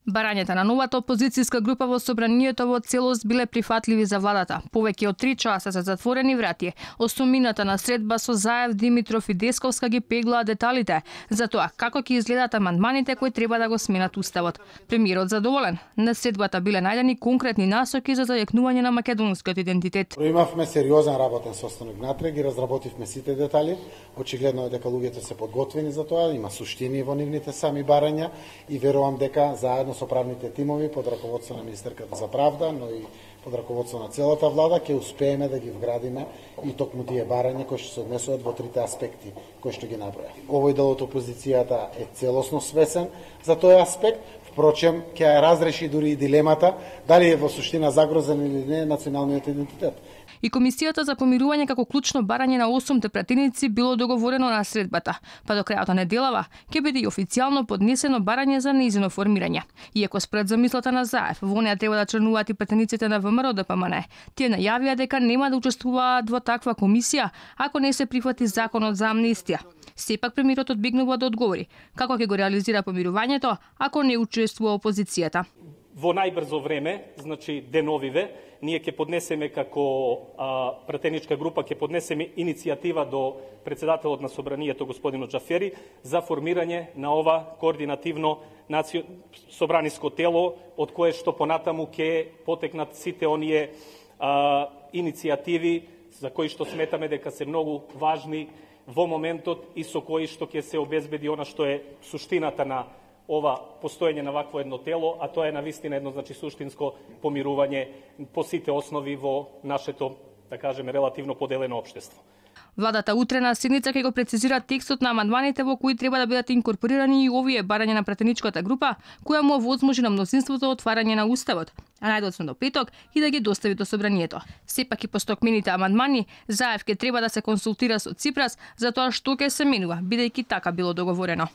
Барањата на новата опозицијска група во собранието во целост биле прифатливи за владата. Повеќе од 3 часа за затворени врати, осумината на средба со Заев, Димитров и Десковска ги пеглаа деталите за тоа како ќе изгледат амандманите кои треба да го сменат уставот. Премиерот задоволен. На средбата биле најдени конкретни насоки за зајакнување на македонскиот идентитет. Имавме сериозен работен состанок натре, ги разработивме сите детали. Очигледно е дека луѓето се подготвени за тоа, има суштини во нивните сами барања и верувам дека заедно со правните тимови под раководство на министерката за правда, но и под раководство на целата влада ќе успееме да ги вградиме и токму тие барања кои што се однесуваат во трите аспекти кои што ги наброја. Овој дел од опозицијата е целосно свесен за тој аспект. Впрочем, ќе ја разреши дури и дилемата дали е во суштина загрозен или не националниот идентитет. И Комисијата за помирување како клучно барање на 8 пратеници било договорено на средбата, па до крајот на неделава ќе биде и официјално поднесено барање за нејзино формирање. Иако според замислата на Заев, во неа треба да членуваат и пратениците на ВМРО ДПМН, тие најавија дека нема да учествуваат во таква комисија ако не се прифати законот за амнестија. Сепак премиерот одбегнува да одговори како ќе го реализира помирувањето ако не учествува опозицијата. Во најбрзо време, значи деновиве, ние ќе поднесеме како пратеничка група ќе поднесеме иницијатива до председателот на собранието господино Џафери за формирање на ова координативно собраниско тело од кое што понатаму ќе потекнат сите оние иницијативи за кои што сметаме дека се многу важни во моментот и со кои што ќе се обезбеди она што е суштината на ова постоење на вакво едно тело, а тоа е навистина едно суштинско помирување по сите основи во нашето, да кажеме, релативно поделено општество. Владата утре на седница ќе го прецизира текстот на амандманите во кои треба да бидат инкорпорирани и овие барања на пратеничката група, која му овозможи на мнозинството отварање на уставот, а најдоцна до петок и да ги достави до собранието. Сепак и по стокмените амандмани, Заев ќе треба да се консултира со Ципрас за тоа што ќе се менува, бидејќи така било договорено.